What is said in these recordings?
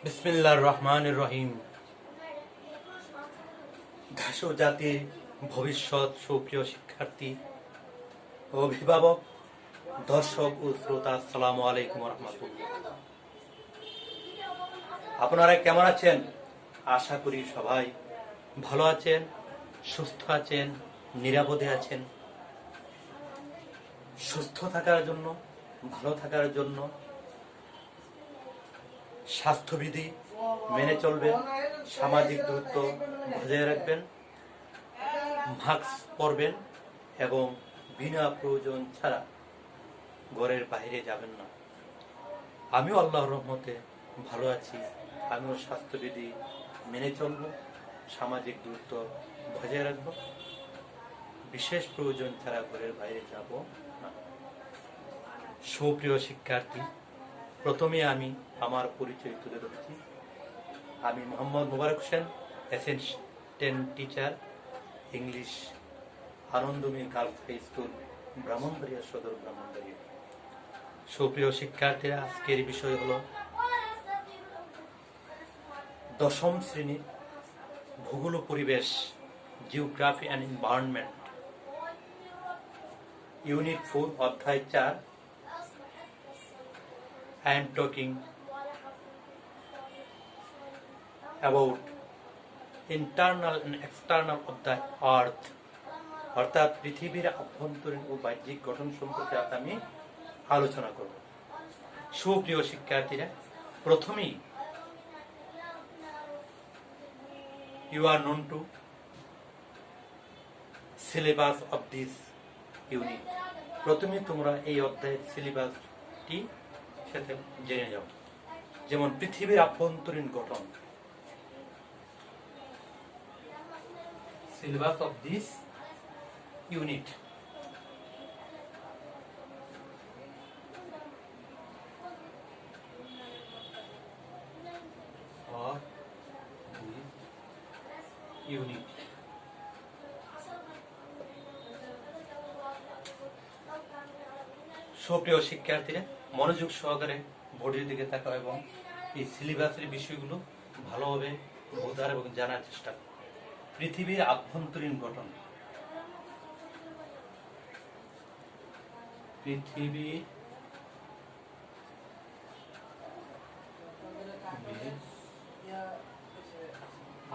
বিসমিল্লাহির রহমানির রহিম। ঘাসো জাতির ভবিষ্যৎ সুপ্রিয় শিক্ষার্থী, অভিভাবক, দর্শক ও শ্রোতা, আসসালামু আলাইকুম রহমতুল্লাহ। আপনারা কেমন আছেন? আশা করি সবাই ভালো আছেন, সুস্থ আছেন, নিরাপদে আছেন। সুস্থ থাকার জন্য, ভালো থাকার জন্য স্বাস্থ্যবিধি মেনে চলবেন, সামাজিক দূরত্ব বজায় রাখবেন, মাস্ক পরবেন এবং বিনা প্রয়োজন ছাড়া ঘরের বাইরে যাবেন না। আমিও আল্লাহর রহমতে ভালো আছি। আমিও স্বাস্থ্যবিধি মেনে চলব, সামাজিক দূরত্ব বজায় রাখব, বিশেষ প্রয়োজন ছাড়া ঘরের বাইরে যাব না। সুপ্রিয় শিক্ষার্থী, প্রথমে আমি আমার পরিচয় তুলে ধরছি। আমি Mohammad Mobarak Hossain, assistant teacher, English, Anandamoyee girls high school, Brahmanbaria Sadar, Brahmanbaria. সুপ্রিয় শিক্ষার্থীরা, আজকের বিষয় হলো দশম শ্রেণীর ভূগোল ও পরিবেশ, জিওগ্রাফি অ্যান্ড এনভায়রনমেন্ট, ইউনিট 4, অধ্যায় 4। I am talking about internal and external of the earth, অর্থাৎ পৃথিবীর আভ্যন্তরীণ ও বাহ্যিক গঠন সম্পর্কে আজ আমি আলোচনা করব। সুপ্রিয় শিক্ষার্থীরা, প্রথমেই you are known to syllabus of this unit. প্রথমে তোমরা এই অধ্যায়ের সিলেবাসটি সাথে জেনে যাও। যেমন পৃথিবীর আভ্যন্তরীণ গঠন, syllabus of this unit. Of this unit. সুপ্রিয় শিক্ষার্থীরা, মনোযোগ সহকারে বোর্ডের দিকে তাকাও এবং এই সিলেবাসের বিষয়গুলো ভালোভাবে বোঝার এবং জানার চেষ্টা করো। পৃথিবীর আভ্যন্তরীণ গঠন, পৃথিবীর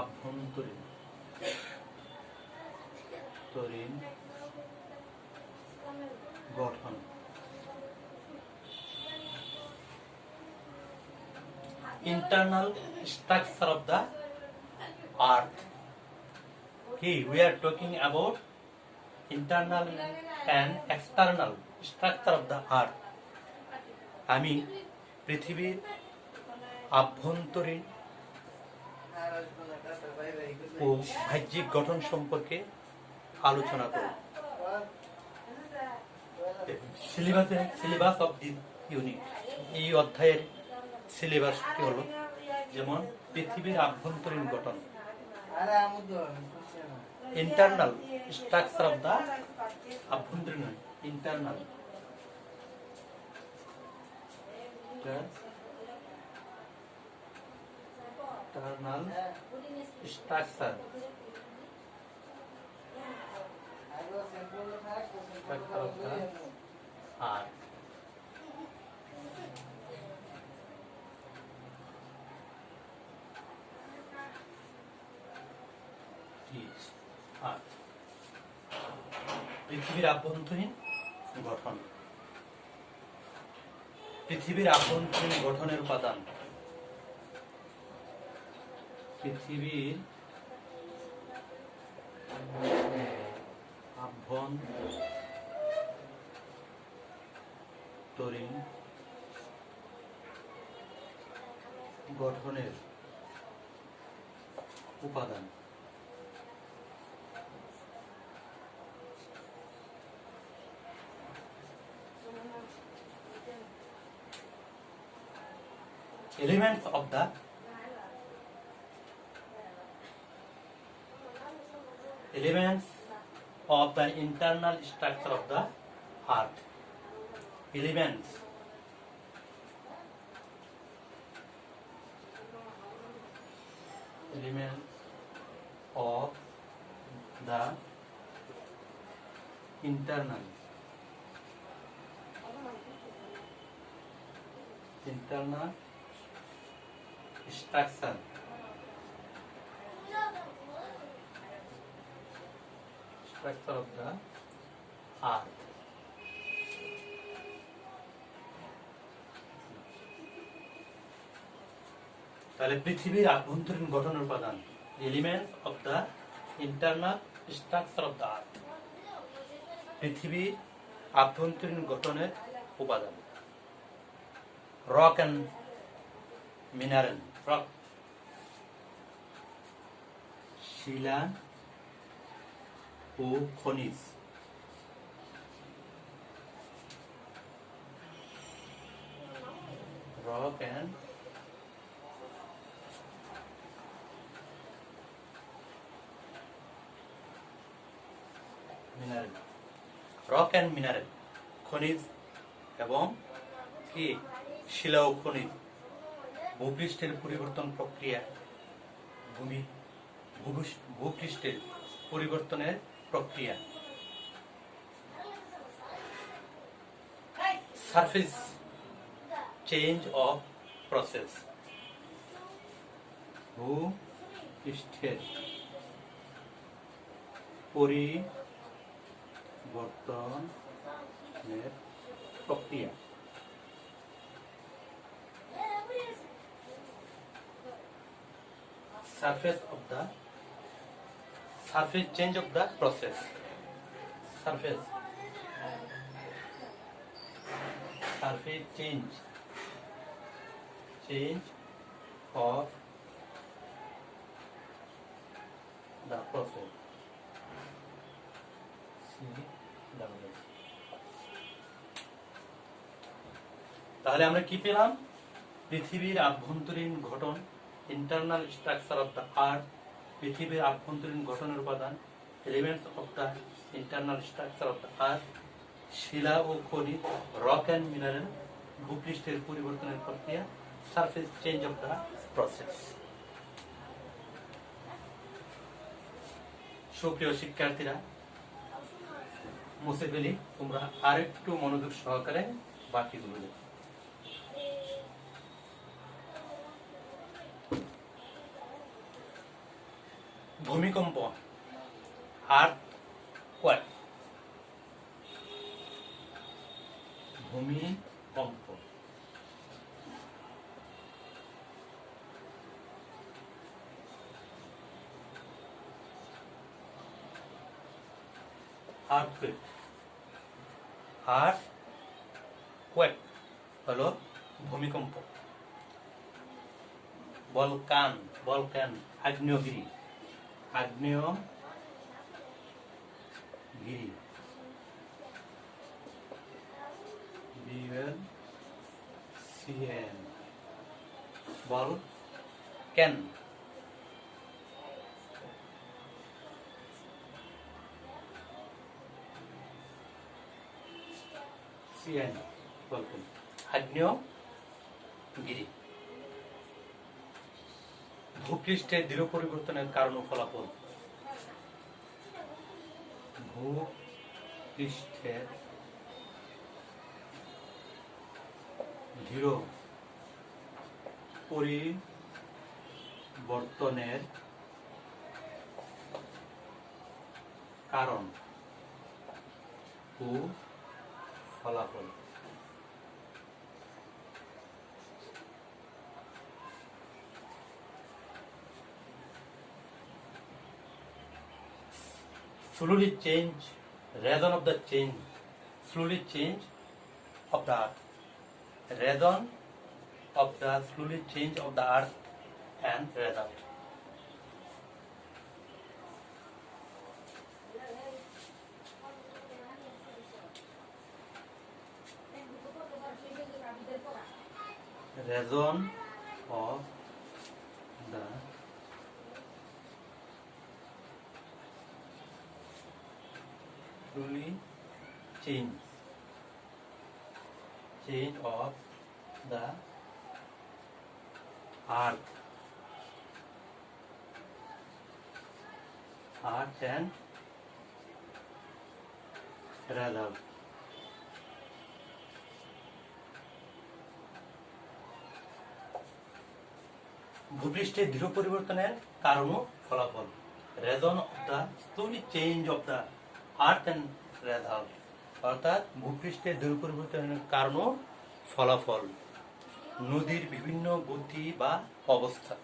আভ্যন্তরীণ গঠন। Internal structure of the earth. Okay, we are talking about internal and external structure of the earth. আমি পৃথিবীর আভ্যন্তরীণ ও বাহ্যিক গঠন সম্পর্কে আলোচনা করব। সিলেবাস অফ দিস ইউনিট, এই অধ্যায়ের সিলেবাসটি হলো যেমন পৃথিবীর আভ্যন্তরীণ গঠন, ইন্টারনাল স্ট্রাকচার অফ দা, আভ্যন্তরীণ ইন্টারনাল স্ট্রাকচার আর পৃথিবীর আভ্যন্তরীণ গঠন। পৃথিবীর আভ্যন্তরীণ গঠনের উপাদান, পৃথিবীর আভ্যন্তরীণ গঠনের উপাদান। Elements of the internal structure of the earth. Elements elements of the internal structure of the earth. তাহলে পৃথিবীর আভ্যন্তরীণ গঠনের উপাদান, elements of the internal structure of the earth, পৃথিবীর আভ্যন্তরীণ গঠনের উপাদান। রক অ্যান্ড মিনারেল, রক শিলা ও খনিজ, rock and mineral, rock and mineral, খনিজ এবং কি শিলা ও খনিজ ভূপৃষ্ঠের পরিবর্তন প্রক্রিয়া, ভূপৃষ্ঠের পরিবর্তনের প্রক্রিয়া, সারফেস চেঞ্জ অফ প্রসেস, ভূপৃষ্ঠের পরিবর্তনের প্রক্রিয়া, surface change of the process, surface change of the process, তাহলে আমরা কি পেলাম? পৃথিবীর আভ্যন্তরীণ গঠন, internal structure of the earth, পৃথিবীর আভ্যন্তরীণ গঠনের উপাদান, elements of the internal structure of the earth, শিলা ও খনিজ, রক অ্যান্ড মিনারেল, ভূপৃষ্ঠের পরিবর্তনের প্রক্রিয়া, surface change of the process. সুপ্রিয় শিক্ষার্থীরা, মুছে ফেলি, তোমরা আরেকটু মনোযোগ সহকারে বাকিগুলো দেখো। ভূমিকম্প, আর্থকোয়েক, ভূমিকম্প, আর্থকোয়েক, আর্থকোয়েক হলো ভূমিকম্প। ভলকান, আগ্নেয়গিরি, আগ্নেয়গিরি, VLCN, ভলক্যান, CN, ভলক্যান, আগ্নেয়গিরি। ভূপৃষ্ঠের দৃঢ় পরিবর্তনের কারণ ও ফলাফল, ভূপৃষ্ঠের দৃঢ় পরিবর্তনের কারণ ও ফলাফল। Slowly change, reason of the change, slowly change of the earth, reason of the slowly change of the earth and reason. Reason of the slowly change of the earth art and result. ভূপৃষ্ঠের দৃঢ় পরিবর্তনের কারণ ও ফলাফল। Reason of the slowly change of the earth and result, অর্থাৎ ভূপৃষ্ঠের দৃঢ় পরিবর্তনের কারণ ও ফলাফল। নদীর বিভিন্ন গতি বা অবস্থা।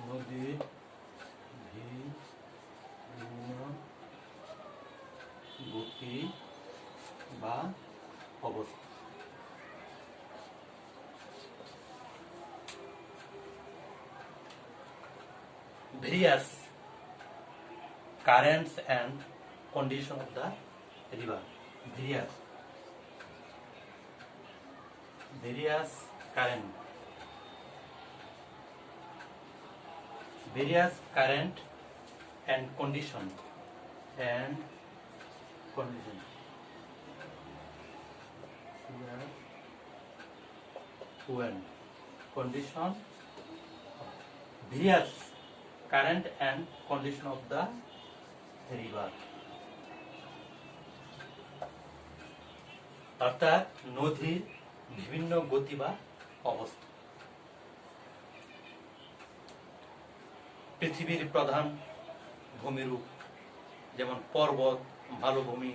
নদীর বিভিন্ন গতি বা অবস্থা। Various currents and condition of the river. Various current and condition when condition various current and condition of the river, অর্থাৎ নদীর বিভিন্ন গতি বা অবস্থা। পৃথিবীর প্রধান ভূমিরূপ, যেমন পর্বত, মালভূমি,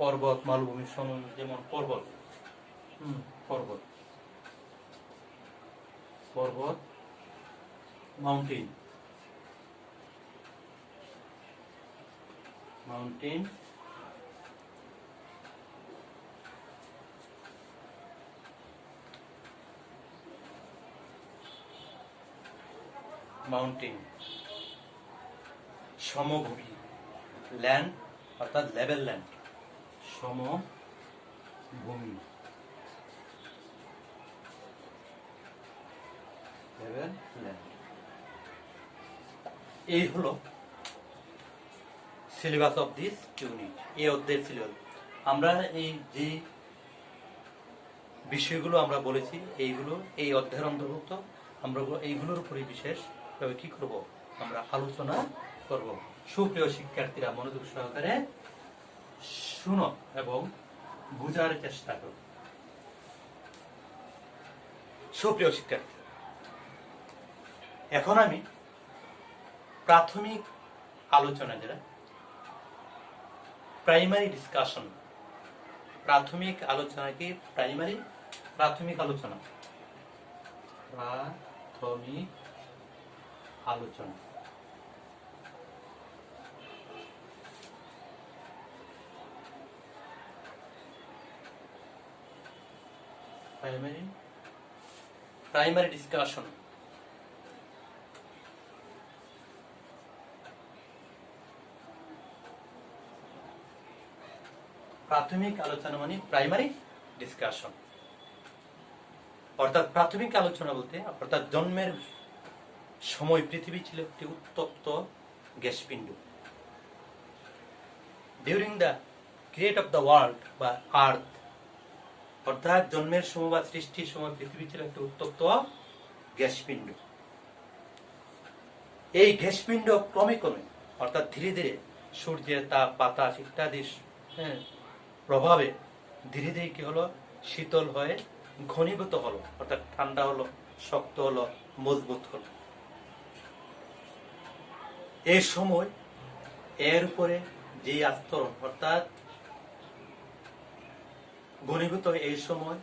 পর্বত, মালভূমি, সমুদ্র। যেমন পর্বত, পর্বত, মাউন্টেন, সমভূমি, ল্যান্ড অর্থাৎ লেভেল ল্যান্ড, সমভূমি, লেভেল ল্যান্ড। এই হলো সিলেবাস অফ দিস ইউনিট, এই অধ্যায়ের সিলেবাস। আমরা এই যে বিষয়গুলো আমরা বলেছি এইগুলো এই অধ্যায়ের অন্তর্ভুক্ত। আমরা এইগুলোর উপরে বিশেষভাবে কি করব, আমরা আলোচনা করব। সুপ্রিয় শিক্ষার্থীরা, মনোযোগ সহকারে শুনো এবং বুঝার চেষ্টা করো। সুপ্রিয় শিক্ষার্থী, এখন আমি প্রাথমিক আলোচনা, যেটা প্রাইমারি ডিসকাশন, প্রাথমিক আলোচনা কি প্রাথমিক আলোচনা, প্রাইমারি ডিসকাশন। প্রাথমিক আলোচনা মানে প্রাইমারি ডিসকাশন, অর্থাৎ প্রাথমিক আলোচনা বলতে অর্থাৎ জন্মের সময় পৃথিবী ছিল একটি উত্তপ্ত গ্যাসপিণ্ড। During the create of the world বা আর্থ, অর্থাৎ জন্মের সময় বা সৃষ্টির সময় পৃথিবী ছিল একটি উত্তপ্ত গ্যাসপিণ্ড। এই গ্যাসপিণ্ড ক্রমে ক্রমে অর্থাৎ ধীরে ধীরে সূর্যের তাপ, বাতাস ইত্যাদির প্রভাবে ধীরে ধীরে কি হলো, শীতল হয়ে ঘনীভূত হলো, অর্থাৎ ঠান্ডা হলো, শক্ত হলো, মজবুত হলো। এই সময় এর উপরে যে আস্তরণ, অর্থাৎ ঘনীভূত এই সময়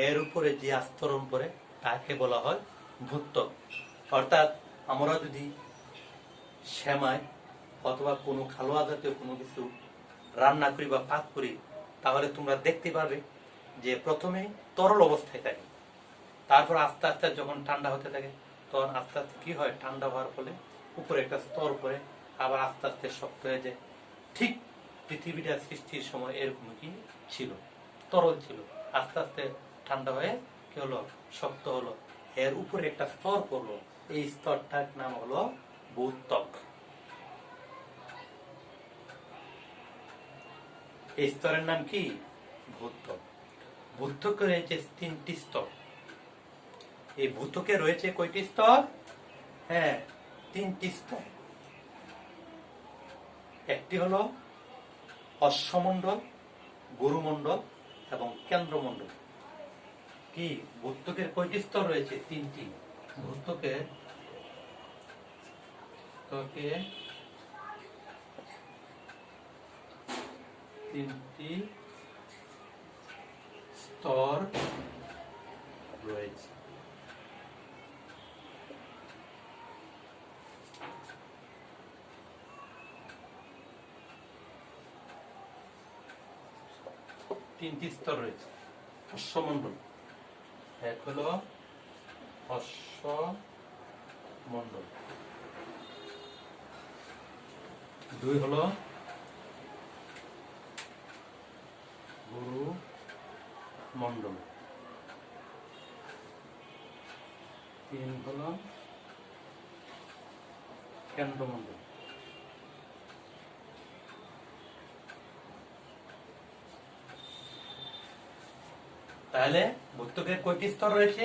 এর উপরে যে আস্তরণ পড়ে তাকে বলা হয় ভূত্বক। অর্থাৎ আমরা যদি সেমাই অথবা কোনো খালোয়া জাতীয় কোনো কিছু রান্না করি বা পাক করি, তাহলে তোমরা দেখতে পারবে যে প্রথমে তরল অবস্থায় থাকে, তারপর আস্তে আস্তে যখন ঠান্ডা হতে থাকে তখন আস্তে আস্তে কি হয়, ঠান্ডা হওয়ার ফলে উপরে একটা স্তর পরে আবার আস্তে আস্তে শক্ত হয়ে যায়। ঠিক পৃথিবীটা সৃষ্টির সময় এরকম কি ছিল, তরল ছিল, আস্তে আস্তে ঠান্ডা হয়ে কি হলো, শক্ত হলো, এর উপরে একটা স্তর পড়লো, এই স্তরটার নাম হলো ভূত্বক। এই স্তরের নাম কি, ভূত্বক। ভূত্বকে রয়েছে 3টি স্তর। এই ভূত্বকে রয়েছে কয়টি স্তর? হ্যাঁ, 3টি স্তর। একটি হলো অশ্বমণ্ডল, গুরুমণ্ডল এবং কেন্দ্রমণ্ডল। কি ভূত্বকের কয়টি স্তর রয়েছে? 3টি। ভূত্বকের তিনটি স্তর রয়েছে। অশ্বমণ্ডল, এক হলো অশ্বমণ্ডল, দুই হলো গুরুমণ্ডল, তিন হলো কেন্দ্রমণ্ডল। তাহলে ভূত্বকের কয়টি স্তর রয়েছে?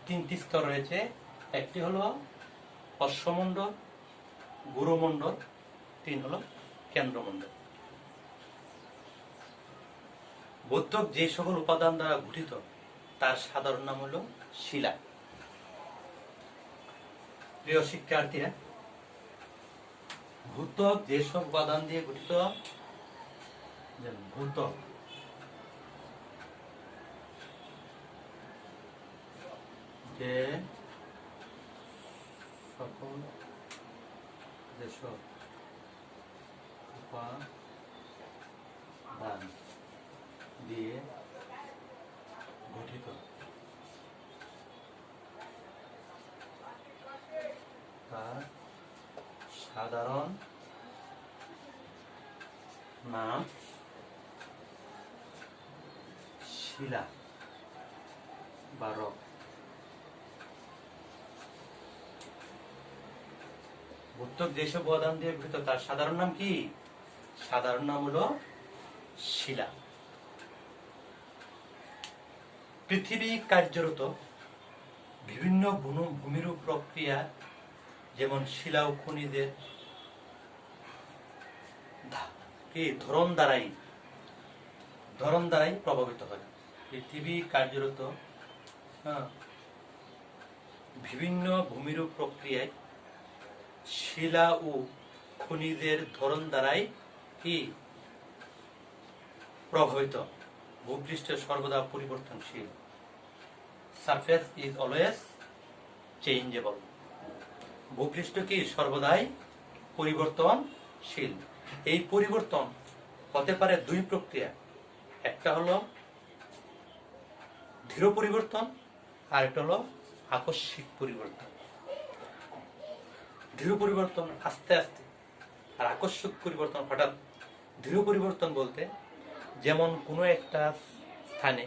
3টি স্তর রয়েছে। একটি হলো অশ্বমণ্ডল, গুরুমণ্ডল, 3 হলো কেন্দ্রমণ্ডল। ভূত্বক যে সকল উপাদান দ্বারা গঠিত তার সাধারণ নাম হলো শিলা। প্রিয় শিক্ষার্থীরা, ভূত্বক যেসব উপাদান দিয়ে গঠিত, ভূত্বক যে সকল যেসব উপাদান দিয়ে গঠিত তার সাধারণ নাম শিলা বা রক। ভূত্বক যেসব উপাদান দিয়ে গঠিত তার সাধারণ নাম কি? সাধারণ নাম হলো শিলা। পৃথিবী কার্যরত বিভিন্ন ভূমিরূপ প্রক্রিয়া যেমন শিলা ও খনিজের ধরন দ্বারাই প্রভাবিত হয়। পৃথিবী কার্যরত বিভিন্ন ভূমিরূপ প্রক্রিয়ায় শিলা ও খনিজের ধরন দ্বারাই কি প্রভাবিত। ভূপৃষ্ঠ সর্বদা পরিবর্তনশীল। Surface is always changeable. ভূপৃষ্ঠ কি সর্বদাই পরিবর্তনশীল। এই পরিবর্তন হতে পারে দুই প্রক্রিয়া। একটা হলো ধীর পরিবর্তন আর একটা হলো আকস্মিক পরিবর্তন। ধীর পরিবর্তন আস্তে আস্তে, আর আকস্মিক পরিবর্তন হঠাৎ। ধীর পরিবর্তন বলতে যেমন কোনো একটা স্থানে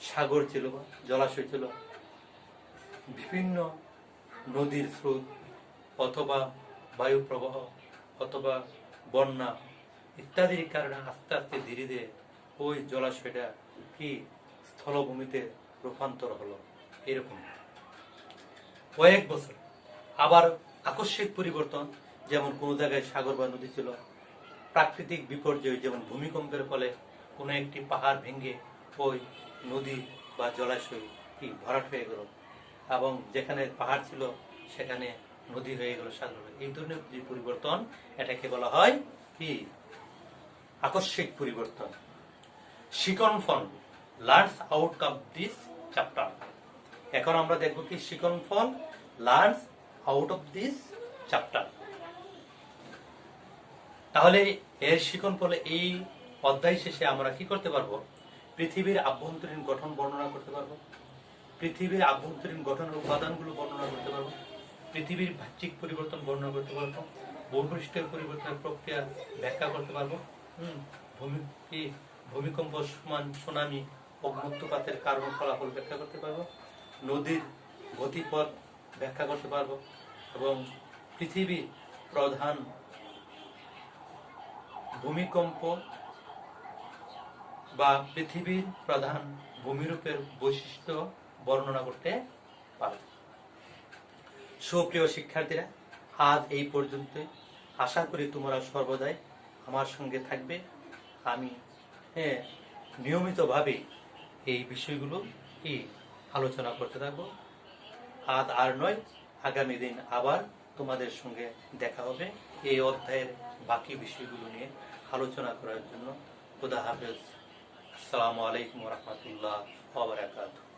সাগর ছিল বা জলাশয় ছিল, বিভিন্ন নদীর স্রোত অথবা বায়ু প্রবাহ অথবা বন্যা ইত্যাদির কারণে আস্তে আস্তে ধীরে ধীরে ওই জলাশয়টা কি স্থলভূমিতে রূপান্তর হলো, এরকম কয়েক বছর। আবার আকস্মিক পরিবর্তন যেমন কোনো জায়গায় সাগর বা নদী ছিল, প্রাকৃতিক বিপর্যয় যেমন ভূমিকম্পের ফলে কোনো একটি পাহাড় ভেঙে ওই নদী বা জলাশয় কি ভরাট হয়ে গেল, এবং যেখানে পাহাড় ছিল সেখানে নদী হয়ে গেল সাগর। এই ধরনের যে পরিবর্তন, এটাকে বলা হয় কি আকস্মিক পরিবর্তন। শিকনফল learns out of this chapter. এখন আমরা দেখব কি শিকনফল learns out of this chapter. তাহলে এর শিকনফলে এই অধ্যায় শেষে আমরা কি করতে পারবো? পৃথিবীর আভ্যন্তরীণ গঠন বর্ণনা করতে পারবো, পৃথিবীর আভ্যন্তরীণ গঠনের উপাদানগুলো বর্ণনা করতে পারবো, পৃথিবীর বাহ্যিক পরিবর্তন বর্ণনা করতে পারবো, ভূপৃষ্ঠের পরিবর্তনের প্রক্রিয়া ব্যাখ্যা করতে পারবো, ভূমিকম্প, সুনামি, অগ্নুৎপাতের কারণ ফলাফল ব্যাখ্যা করতে পারবো, নদীর গতিপথ ব্যাখ্যা করতে পারবো, এবং পৃথিবীর প্রধান ভূমিকম্প বা পৃথিবীর প্রধান ভূমিরূপের বৈশিষ্ট্য বর্ণনা করতে পারবে। সুপ্রিয় শিক্ষার্থীরা, আজ এই পর্যন্তই। আশা করি তোমরা সর্বদাই আমার সঙ্গে থাকবে। আমি নিয়মিতভাবে এই বিষয়গুলো আলোচনা করতে থাকবো। আজ আর নয়, আগামী দিন আবার তোমাদের সঙ্গে দেখা হবে এই অধ্যায়ের বাকি বিষয়গুলো নিয়ে আলোচনা করার জন্য। খুদা হাফেজ। আসসালামু আলাইকুম ওয়া রাহমাতুল্লাহি ওয়া বারাকাতুহু।